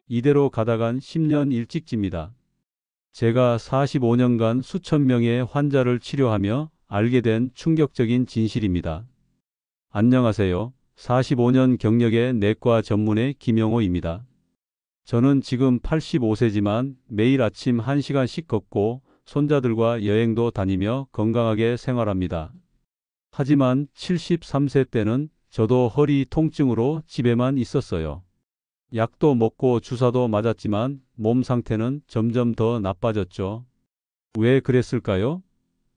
이대로 가다간 10년 일찍집니다. 제가 45년간 수천 명의 환자를 치료하며 알게 된 충격적인 진실입니다. 안녕하세요. 45년 경력의 내과 전문의 김영호입니다. 저는 지금 85세지만 매일 아침 1시간씩 걷고 손자들과 여행도 다니며 건강하게 생활합니다. 하지만 73세 때는 저도 허리 통증으로 집에만 있었어요. 약도 먹고 주사도 맞았지만 몸 상태는 점점 더 나빠졌죠. 왜 그랬을까요?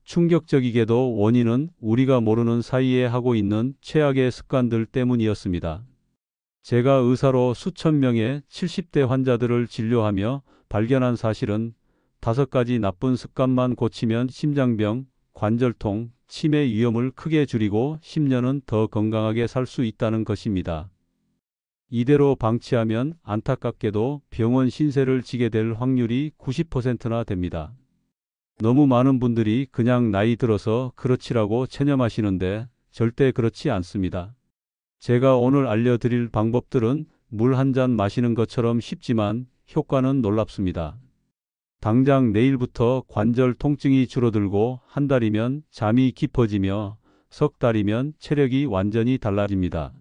충격적이게도 원인은 우리가 모르는 사이에 하고 있는 최악의 습관들 때문이었습니다. 제가 의사로 수천 명의 70대 환자들을 진료하며 발견한 사실은 5가지 나쁜 습관만 고치면 심장병, 관절통, 치매 위험을 크게 줄이고 10년은 더 건강하게 살 수 있다는 것입니다. 이대로 방치하면 안타깝게도 병원 신세를 지게 될 확률이 90%나 됩니다. 너무 많은 분들이 그냥 나이 들어서 그렇지라고 체념하시는데 절대 그렇지 않습니다. 제가 오늘 알려드릴 방법들은 물 한 잔 마시는 것처럼 쉽지만 효과는 놀랍습니다. 당장 내일부터 관절 통증이 줄어들고 한 달이면 잠이 깊어지며 석 달이면 체력이 완전히 달라집니다.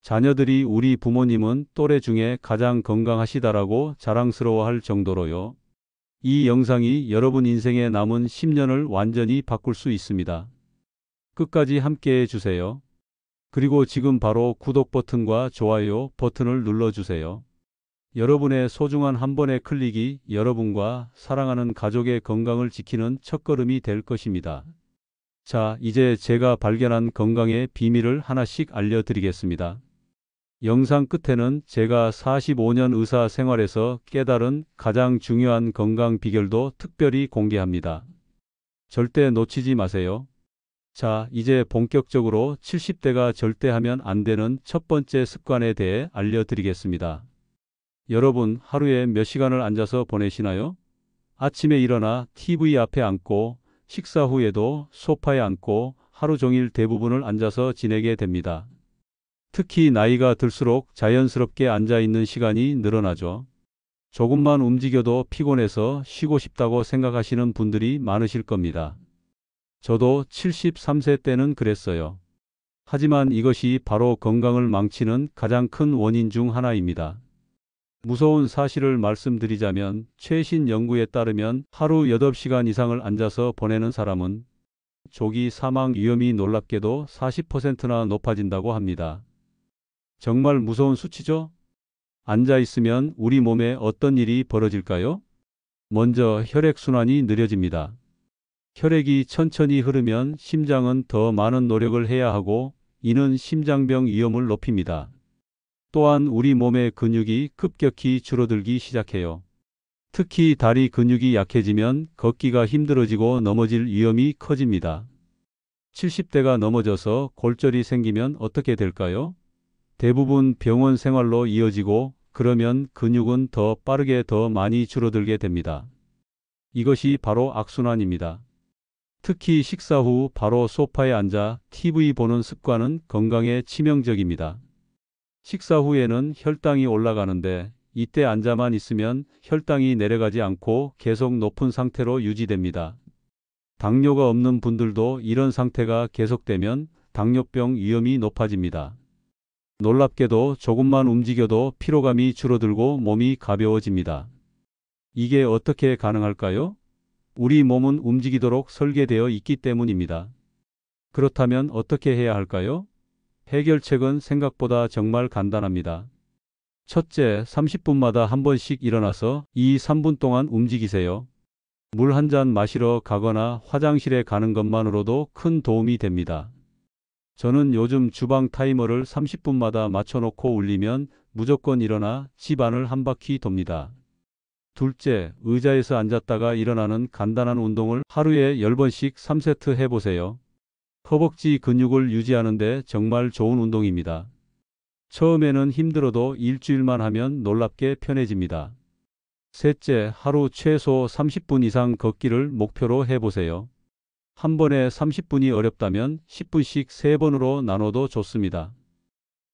자녀들이 우리 부모님은 또래 중에 가장 건강하시다라고 자랑스러워할 정도로요. 이 영상이 여러분 인생에 남은 10년을 완전히 바꿀 수 있습니다. 끝까지 함께 해주세요. 그리고 지금 바로 구독 버튼과 좋아요 버튼을 눌러주세요. 여러분의 소중한 한 번의 클릭이 여러분과 사랑하는 가족의 건강을 지키는 첫걸음이 될 것입니다. 자, 이제 제가 발견한 건강의 비밀을 하나씩 알려드리겠습니다. 영상 끝에는 제가 45년 의사 생활에서 깨달은 가장 중요한 건강 비결도 특별히 공개합니다. 절대 놓치지 마세요. 자, 이제 본격적으로 70대가 절대 하면 안 되는 첫 번째 습관에 대해 알려드리겠습니다. 여러분, 하루에 몇 시간을 앉아서 보내시나요? 아침에 일어나 TV 앞에 앉고 식사 후에도 소파에 앉고 하루 종일 대부분을 앉아서 지내게 됩니다. 특히 나이가 들수록 자연스럽게 앉아있는 시간이 늘어나죠. 조금만 움직여도 피곤해서 쉬고 싶다고 생각하시는 분들이 많으실 겁니다. 저도 73세 때는 그랬어요. 하지만 이것이 바로 건강을 망치는 가장 큰 원인 중 하나입니다. 무서운 사실을 말씀드리자면 최신 연구에 따르면 하루 8시간 이상을 앉아서 보내는 사람은 조기 사망 위험이 놀랍게도 40%나 높아진다고 합니다. 정말 무서운 수치죠? 앉아 있으면 우리 몸에 어떤 일이 벌어질까요? 먼저 혈액순환이 느려집니다. 혈액이 천천히 흐르면 심장은 더 많은 노력을 해야 하고 이는 심장병 위험을 높입니다. 또한 우리 몸의 근육이 급격히 줄어들기 시작해요. 특히 다리 근육이 약해지면 걷기가 힘들어지고 넘어질 위험이 커집니다. 70대가 넘어져서 골절이 생기면 어떻게 될까요? 대부분 병원 생활로 이어지고 그러면 근육은 더 빠르게 더 많이 줄어들게 됩니다. 이것이 바로 악순환입니다. 특히 식사 후 바로 소파에 앉아 TV 보는 습관은 건강에 치명적입니다. 식사 후에는 혈당이 올라가는데 이때 앉아만 있으면 혈당이 내려가지 않고 계속 높은 상태로 유지됩니다. 당뇨가 없는 분들도 이런 상태가 계속되면 당뇨병 위험이 높아집니다. 놀랍게도 조금만 움직여도 피로감이 줄어들고 몸이 가벼워집니다. 이게 어떻게 가능할까요? 우리 몸은 움직이도록 설계되어 있기 때문입니다. 그렇다면 어떻게 해야 할까요? 해결책은 생각보다 정말 간단합니다. 첫째, 30분마다 한 번씩 일어나서 2~3분 동안 움직이세요. 물 한 잔 마시러 가거나 화장실에 가는 것만으로도 큰 도움이 됩니다. 저는 요즘 주방 타이머를 30분마다 맞춰놓고 울리면 무조건 일어나 집 안을 한 바퀴 돕니다. 둘째, 의자에서 앉았다가 일어나는 간단한 운동을 하루에 10번씩 3세트 해보세요. 허벅지 근육을 유지하는 데 정말 좋은 운동입니다. 처음에는 힘들어도 일주일만 하면 놀랍게 편해집니다. 셋째, 하루 최소 30분 이상 걷기를 목표로 해보세요. 한 번에 30분이 어렵다면 10분씩 3번으로 나눠도 좋습니다.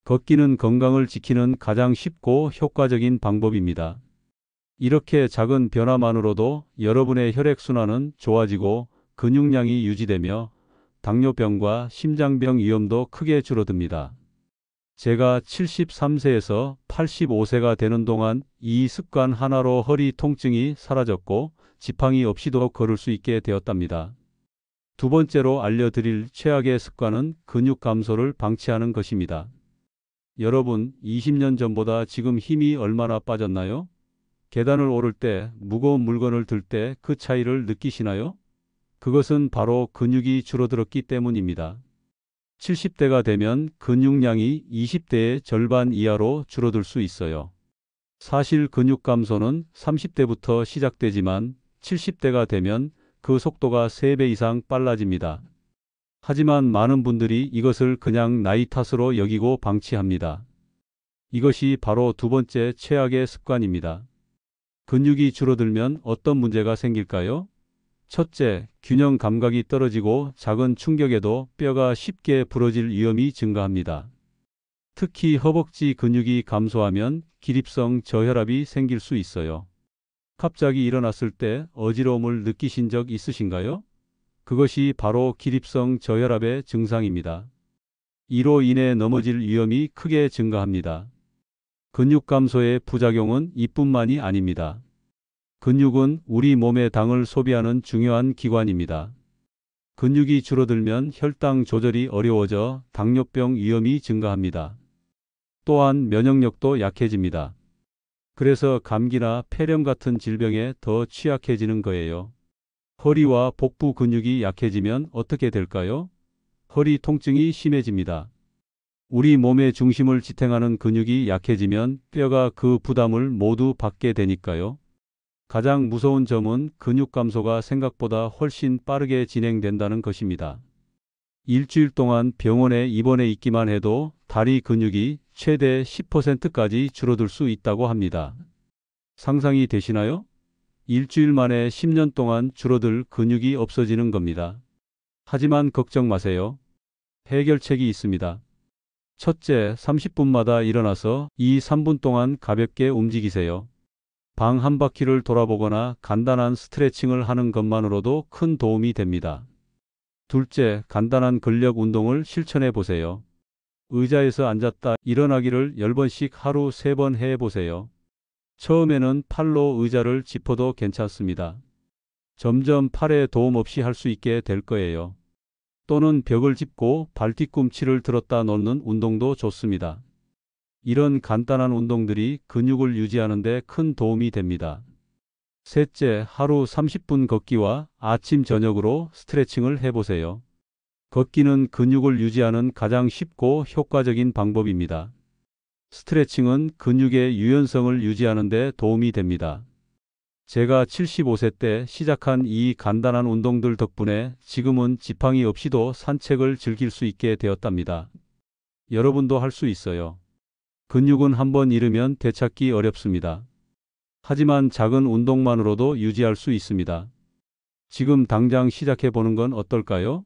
걷기는 건강을 지키는 가장 쉽고 효과적인 방법입니다. 이렇게 작은 변화만으로도 여러분의 혈액순환은 좋아지고 근육량이 유지되며 당뇨병과 심장병 위험도 크게 줄어듭니다. 제가 73세에서 85세가 되는 동안 이 습관 하나로 허리 통증이 사라졌고 지팡이 없이도 걸을 수 있게 되었답니다. 두 번째로 알려드릴 최악의 습관은 근육 감소를 방치하는 것입니다. 여러분, 20년 전보다 지금 힘이 얼마나 빠졌나요? 계단을 오를 때, 무거운 물건을 들 때 그 차이를 느끼시나요? 그것은 바로 근육이 줄어들었기 때문입니다. 70대가 되면 근육량이 20대의 절반 이하로 줄어들 수 있어요. 사실 근육 감소는 30대부터 시작되지만 70대가 되면 그 속도가 3배 이상 빨라집니다. 하지만 많은 분들이 이것을 그냥 나이 탓으로 여기고 방치합니다. 이것이 바로 두 번째 최악의 습관입니다. 근육이 줄어들면 어떤 문제가 생길까요? 첫째, 균형 감각이 떨어지고 작은 충격에도 뼈가 쉽게 부러질 위험이 증가합니다. 특히 허벅지 근육이 감소하면 기립성 저혈압이 생길 수 있어요. 갑자기 일어났을 때 어지러움을 느끼신 적 있으신가요? 그것이 바로 기립성 저혈압의 증상입니다. 이로 인해 넘어질 위험이 크게 증가합니다. 근육 감소의 부작용은 이뿐만이 아닙니다. 근육은 우리 몸의 당을 소비하는 중요한 기관입니다. 근육이 줄어들면 혈당 조절이 어려워져 당뇨병 위험이 증가합니다. 또한 면역력도 약해집니다. 그래서 감기나 폐렴 같은 질병에 더 취약해지는 거예요. 허리와 복부 근육이 약해지면 어떻게 될까요? 허리 통증이 심해집니다. 우리 몸의 중심을 지탱하는 근육이 약해지면 뼈가 그 부담을 모두 받게 되니까요. 가장 무서운 점은 근육 감소가 생각보다 훨씬 빠르게 진행된다는 것입니다. 일주일 동안 병원에 입원해 있기만 해도 다리 근육이 최대 10%까지 줄어들 수 있다고 합니다. 상상이 되시나요? 일주일 만에 10년 동안 줄어들 근육이 없어지는 겁니다. 하지만 걱정 마세요. 해결책이 있습니다. 첫째, 30분마다 일어나서 2~3분 동안 가볍게 움직이세요. 방 한 바퀴를 돌아보거나 간단한 스트레칭을 하는 것만으로도 큰 도움이 됩니다. 둘째, 간단한 근력 운동을 실천해 보세요. 의자에서 앉았다 일어나기를 10번씩 하루 3번 해 보세요. 처음에는 팔로 의자를 짚어도 괜찮습니다. 점점 팔에 도움 없이 할 수 있게 될 거예요. 또는 벽을 짚고 발 뒤꿈치를 들었다 놓는 운동도 좋습니다. 이런 간단한 운동들이 근육을 유지하는 데 큰 도움이 됩니다. 셋째, 하루 30분 걷기와 아침 저녁으로 스트레칭을 해보세요. 걷기는 근육을 유지하는 가장 쉽고 효과적인 방법입니다. 스트레칭은 근육의 유연성을 유지하는 데 도움이 됩니다. 제가 75세 때 시작한 이 간단한 운동들 덕분에 지금은 지팡이 없이도 산책을 즐길 수 있게 되었답니다. 여러분도 할 수 있어요. 근육은 한번 잃으면 되찾기 어렵습니다. 하지만 작은 운동만으로도 유지할 수 있습니다. 지금 당장 시작해 보는 건 어떨까요?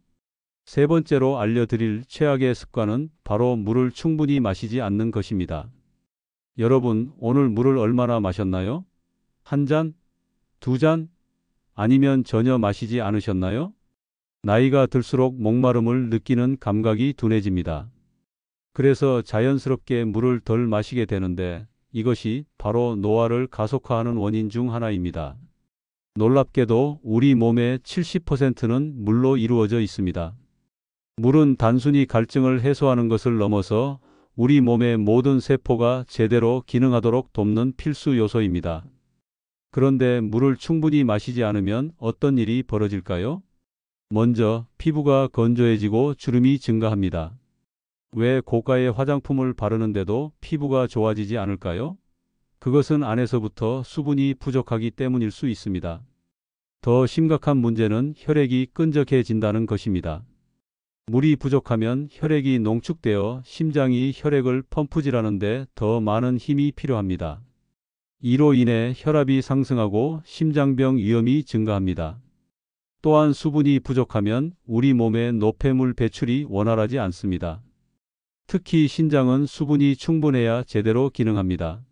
세 번째로 알려드릴 최악의 습관은 바로 물을 충분히 마시지 않는 것입니다. 여러분, 오늘 물을 얼마나 마셨나요? 한 잔? 두 잔? 아니면 전혀 마시지 않으셨나요? 나이가 들수록 목마름을 느끼는 감각이 둔해집니다. 그래서 자연스럽게 물을 덜 마시게 되는데 이것이 바로 노화를 가속화하는 원인 중 하나입니다. 놀랍게도 우리 몸의 70%는 물로 이루어져 있습니다. 물은 단순히 갈증을 해소하는 것을 넘어서 우리 몸의 모든 세포가 제대로 기능하도록 돕는 필수 요소입니다. 그런데 물을 충분히 마시지 않으면 어떤 일이 벌어질까요? 먼저 피부가 건조해지고 주름이 증가합니다. 왜 고가의 화장품을 바르는데도 피부가 좋아지지 않을까요? 그것은 안에서부터 수분이 부족하기 때문일 수 있습니다. 더 심각한 문제는 혈액이 끈적해진다는 것입니다. 물이 부족하면 혈액이 농축되어 심장이 혈액을 펌프질하는데 더 많은 힘이 필요합니다. 이로 인해 혈압이 상승하고 심장병 위험이 증가합니다. 또한 수분이 부족하면 우리 몸의 노폐물 배출이 원활하지 않습니다. 특히 신장은 수분이 충분해야 제대로 기능합니다.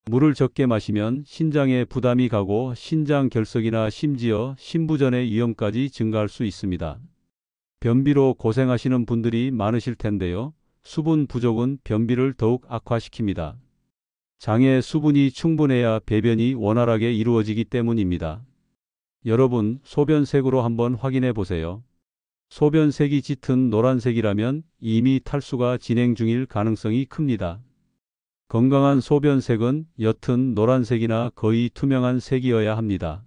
물을 적게 마시면 신장에 부담이 가고 신장 결석이나 심지어 심부전의 위험까지 증가할 수 있습니다. 변비로 고생하시는 분들이 많으실 텐데요. 수분 부족은 변비를 더욱 악화시킵니다. 장에 수분이 충분해야 배변이 원활하게 이루어지기 때문입니다. 여러분, 소변색으로 한번 확인해 보세요. 소변색이 짙은 노란색이라면 이미 탈수가 진행 중일 가능성이 큽니다. 건강한 소변색은 옅은 노란색이나 거의 투명한 색이어야 합니다.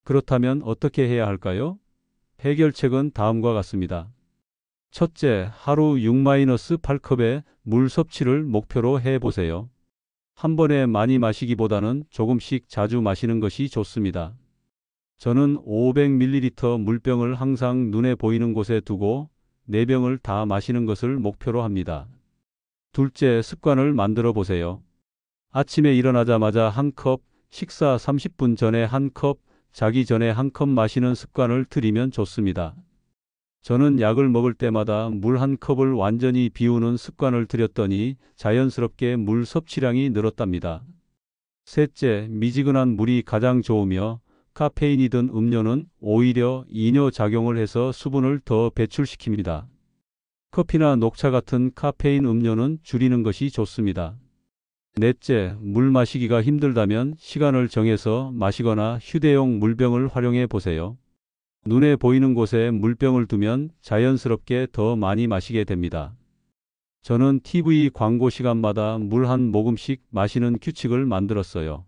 그렇다면 어떻게 해야 할까요? 해결책은 다음과 같습니다. 첫째, 하루 6-8컵의 물 섭취를 목표로 해보세요. 한 번에 많이 마시기보다는 조금씩 자주 마시는 것이 좋습니다. 저는 500ml 물병을 항상 눈에 보이는 곳에 두고 4병을 다 마시는 것을 목표로 합니다. 둘째, 습관을 만들어 보세요. 아침에 일어나자마자 한 컵, 식사 30분 전에 한 컵, 자기 전에 한 컵 마시는 습관을 들이면 좋습니다. 저는 약을 먹을 때마다 물 한 컵을 완전히 비우는 습관을 들였더니 자연스럽게 물 섭취량이 늘었답니다. 셋째, 미지근한 물이 가장 좋으며 카페인이 든 음료는 오히려 이뇨 작용을 해서 수분을 더 배출시킵니다. 커피나 녹차 같은 카페인 음료는 줄이는 것이 좋습니다. 넷째, 물 마시기가 힘들다면 시간을 정해서 마시거나 휴대용 물병을 활용해 보세요. 눈에 보이는 곳에 물병을 두면 자연스럽게 더 많이 마시게 됩니다. 저는 TV 광고 시간마다 물 한 모금씩 마시는 규칙을 만들었어요.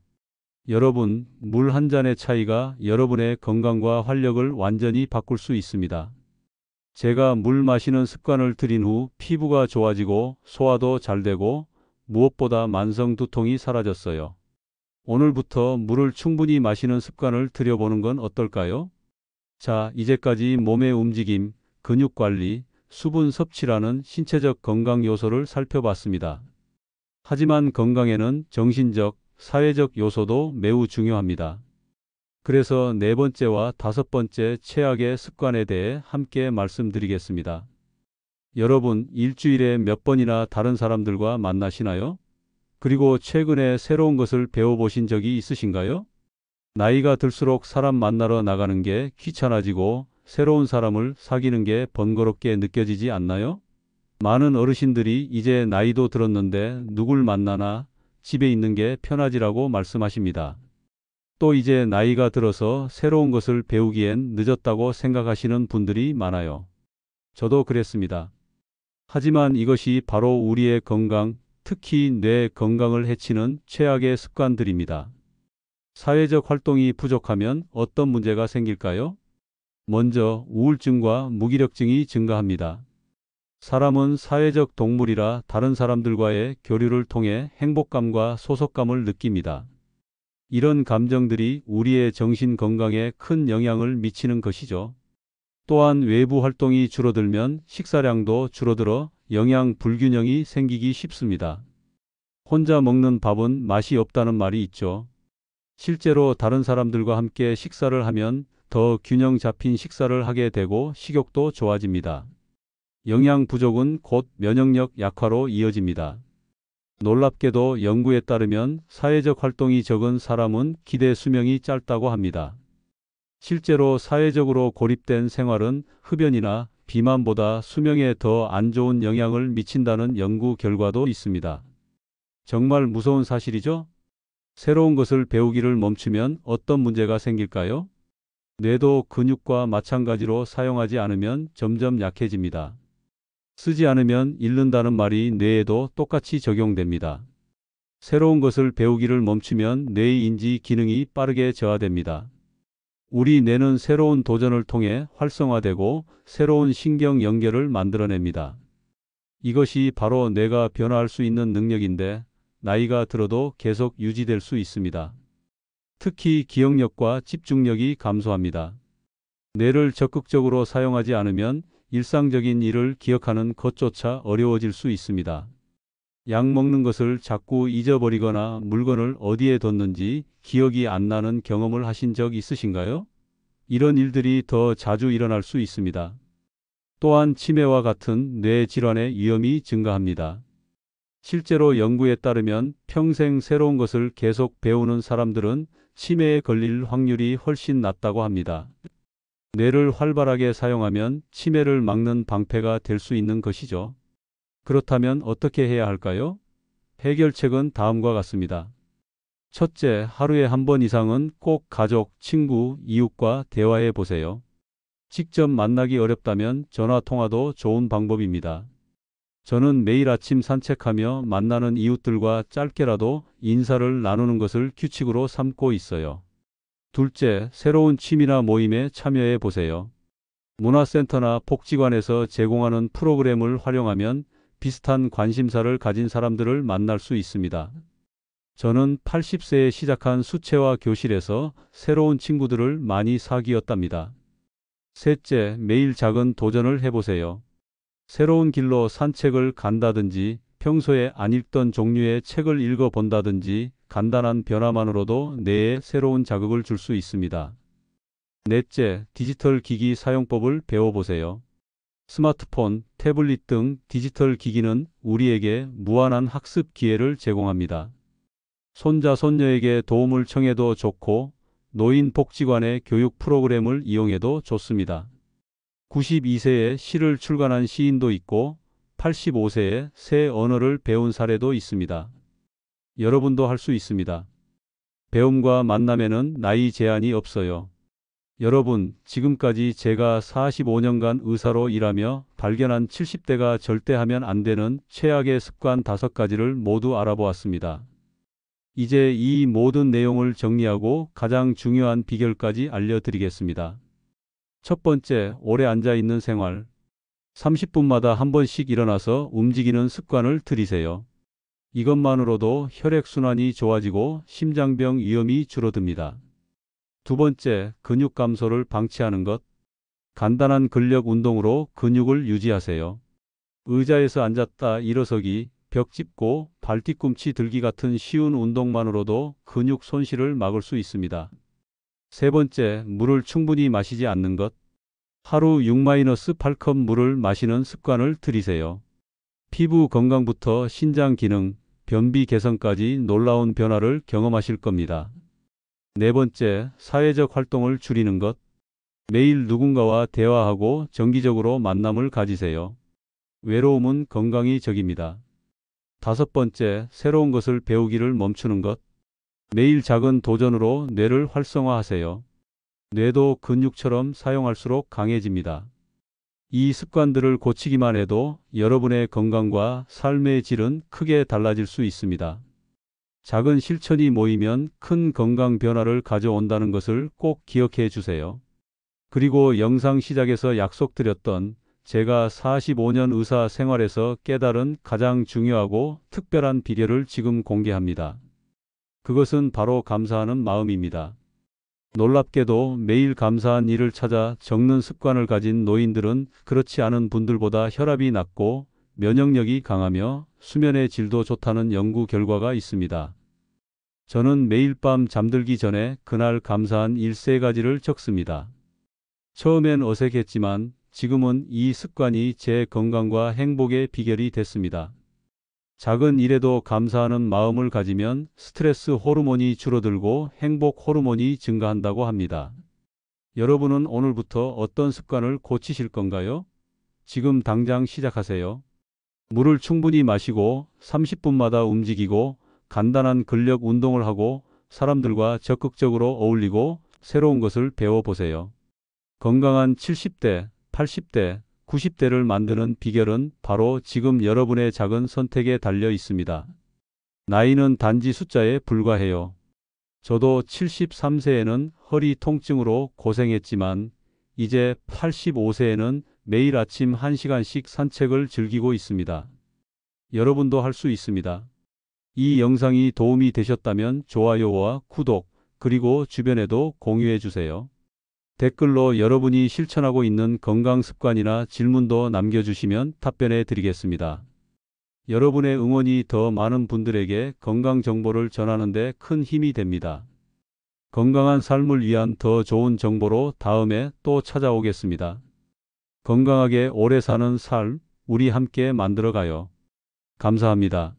여러분, 물 한 잔의 차이가 여러분의 건강과 활력을 완전히 바꿀 수 있습니다. 제가 물 마시는 습관을 들인 후 피부가 좋아지고 소화도 잘 되고 무엇보다 만성 두통이 사라졌어요. 오늘부터 물을 충분히 마시는 습관을 들여보는 건 어떨까요? 자, 이제까지 몸의 움직임, 근육 관리, 수분 섭취라는 신체적 건강 요소를 살펴봤습니다. 하지만 건강에는 정신적, 사회적 요소도 매우 중요합니다. 그래서 네 번째와 다섯 번째 최악의 습관에 대해 함께 말씀드리겠습니다. 여러분, 일주일에 몇 번이나 다른 사람들과 만나시나요? 그리고 최근에 새로운 것을 배워보신 적이 있으신가요? 나이가 들수록 사람 만나러 나가는 게 귀찮아지고 새로운 사람을 사귀는 게 번거롭게 느껴지지 않나요? 많은 어르신들이 이제 나이도 들었는데 누굴 만나나 집에 있는 게 편하지라고 말씀하십니다. 또 이제 나이가 들어서 새로운 것을 배우기엔 늦었다고 생각하시는 분들이 많아요. 저도 그랬습니다. 하지만 이것이 바로 우리의 건강, 특히 뇌 건강을 해치는 최악의 습관들입니다. 사회적 활동이 부족하면 어떤 문제가 생길까요? 먼저 우울증과 무기력증이 증가합니다. 사람은 사회적 동물이라 다른 사람들과의 교류를 통해 행복감과 소속감을 느낍니다. 이런 감정들이 우리의 정신 건강에 큰 영향을 미치는 것이죠. 또한 외부 활동이 줄어들면 식사량도 줄어들어 영양 불균형이 생기기 쉽습니다. 혼자 먹는 밥은 맛이 없다는 말이 있죠. 실제로 다른 사람들과 함께 식사를 하면 더 균형 잡힌 식사를 하게 되고 식욕도 좋아집니다. 영양 부족은 곧 면역력 약화로 이어집니다. 놀랍게도 연구에 따르면 사회적 활동이 적은 사람은 기대 수명이 짧다고 합니다. 실제로 사회적으로 고립된 생활은 흡연이나 비만보다 수명에 더 안 좋은 영향을 미친다는 연구 결과도 있습니다. 정말 무서운 사실이죠? 새로운 것을 배우기를 멈추면 어떤 문제가 생길까요? 뇌도 근육과 마찬가지로 사용하지 않으면 점점 약해집니다. 쓰지 않으면 잃는다는 말이 뇌에도 똑같이 적용됩니다. 새로운 것을 배우기를 멈추면 뇌의 인지 기능이 빠르게 저하됩니다. 우리 뇌는 새로운 도전을 통해 활성화되고 새로운 신경 연결을 만들어냅니다. 이것이 바로 뇌가 변화할 수 있는 능력인데 나이가 들어도 계속 유지될 수 있습니다. 특히 기억력과 집중력이 감소합니다. 뇌를 적극적으로 사용하지 않으면 일상적인 일을 기억하는 것조차 어려워질 수 있습니다. 약 먹는 것을 자꾸 잊어버리거나 물건을 어디에 뒀는지 기억이 안 나는 경험을 하신 적 있으신가요? 이런 일들이 더 자주 일어날 수 있습니다. 또한 치매와 같은 뇌 질환의 위험이 증가합니다. 실제로 연구에 따르면 평생 새로운 것을 계속 배우는 사람들은 치매에 걸릴 확률이 훨씬 낮다고 합니다. 뇌를 활발하게 사용하면 치매를 막는 방패가 될 수 있는 것이죠. 그렇다면 어떻게 해야 할까요? 해결책은 다음과 같습니다. 첫째, 하루에 한 번 이상은 꼭 가족, 친구, 이웃과 대화해 보세요. 직접 만나기 어렵다면 전화 통화도 좋은 방법입니다. 저는 매일 아침 산책하며 만나는 이웃들과 짧게라도 인사를 나누는 것을 규칙으로 삼고 있어요. 둘째, 새로운 취미나 모임에 참여해 보세요. 문화센터나 복지관에서 제공하는 프로그램을 활용하면 비슷한 관심사를 가진 사람들을 만날 수 있습니다. 저는 80세에 시작한 수채화 교실에서 새로운 친구들을 많이 사귀었답니다. 셋째, 매일 작은 도전을 해보세요. 새로운 길로 산책을 간다든지 평소에 안 읽던 종류의 책을 읽어본다든지 간단한 변화만으로도 뇌에 새로운 자극을 줄 수 있습니다. 넷째, 디지털 기기 사용법을 배워보세요. 스마트폰, 태블릿 등 디지털 기기는 우리에게 무한한 학습 기회를 제공합니다. 손자, 손녀에게 도움을 청해도 좋고 노인복지관의 교육 프로그램을 이용해도 좋습니다. 92세에 시를 출간한 시인도 있고 85세에 새 언어를 배운 사례도 있습니다. 여러분도 할 수 있습니다. 배움과 만남에는 나이 제한이 없어요. 여러분, 지금까지 제가 45년간 의사로 일하며 발견한 70대가 절대 하면 안 되는 최악의 습관 5가지를 모두 알아보았습니다. 이제 이 모든 내용을 정리하고 가장 중요한 비결까지 알려드리겠습니다. 첫 번째, 오래 앉아있는 생활. 30분마다 한 번씩 일어나서 움직이는 습관을 들이세요. 이것만으로도 혈액순환이 좋아지고 심장병 위험이 줄어듭니다. 두 번째, 근육 감소를 방치하는 것. 간단한 근력 운동으로 근육을 유지하세요. 의자에서 앉았다 일어서기, 벽 짚고 발 뒤꿈치 들기 같은 쉬운 운동만으로도 근육 손실을 막을 수 있습니다. 세 번째, 물을 충분히 마시지 않는 것. 하루 6-8컵 물을 마시는 습관을 들이세요. 피부 건강부터 신장 기능, 변비 개선까지 놀라운 변화를 경험하실 겁니다. 네 번째, 사회적 활동을 줄이는 것. 매일 누군가와 대화하고 정기적으로 만남을 가지세요. 외로움은 건강의 적입니다. 다섯 번째, 새로운 것을 배우기를 멈추는 것. 매일 작은 도전으로 뇌를 활성화하세요. 뇌도 근육처럼 사용할수록 강해집니다. 이 습관들을 고치기만 해도 여러분의 건강과 삶의 질은 크게 달라질 수 있습니다. 작은 실천이 모이면 큰 건강 변화를 가져온다는 것을 꼭 기억해 주세요. 그리고 영상 시작에서 약속드렸던 제가 45년 의사 생활에서 깨달은 가장 중요하고 특별한 비결을 지금 공개합니다. 그것은 바로 감사하는 마음입니다. 놀랍게도 매일 감사한 일을 찾아 적는 습관을 가진 노인들은 그렇지 않은 분들보다 혈압이 낮고 면역력이 강하며 수면의 질도 좋다는 연구 결과가 있습니다. 저는 매일 밤 잠들기 전에 그날 감사한 일 3가지를 적습니다. 처음엔 어색했지만 지금은 이 습관이 제 건강과 행복의 비결이 됐습니다. 작은 일에도 감사하는 마음을 가지면 스트레스 호르몬이 줄어들고 행복 호르몬이 증가한다고 합니다. 여러분은 오늘부터 어떤 습관을 고치실 건가요? 지금 당장 시작하세요. 물을 충분히 마시고 30분마다 움직이고 간단한 근력 운동을 하고 사람들과 적극적으로 어울리고 새로운 것을 배워보세요. 건강한 70대, 80대, 90대를 만드는 비결은 바로 지금 여러분의 작은 선택에 달려 있습니다. 나이는 단지 숫자에 불과해요. 저도 73세에는 허리 통증으로 고생했지만 이제 85세에는 매일 아침 1시간씩 산책을 즐기고 있습니다. 여러분도 할 수 있습니다. 이 영상이 도움이 되셨다면 좋아요와 구독, 그리고 주변에도 공유해 주세요. 댓글로 여러분이 실천하고 있는 건강 습관이나 질문도 남겨주시면 답변해 드리겠습니다. 여러분의 응원이 더 많은 분들에게 건강 정보를 전하는 데 큰 힘이 됩니다. 건강한 삶을 위한 더 좋은 정보로 다음에 또 찾아오겠습니다. 건강하게 오래 사는 삶, 우리 함께 만들어가요. 감사합니다.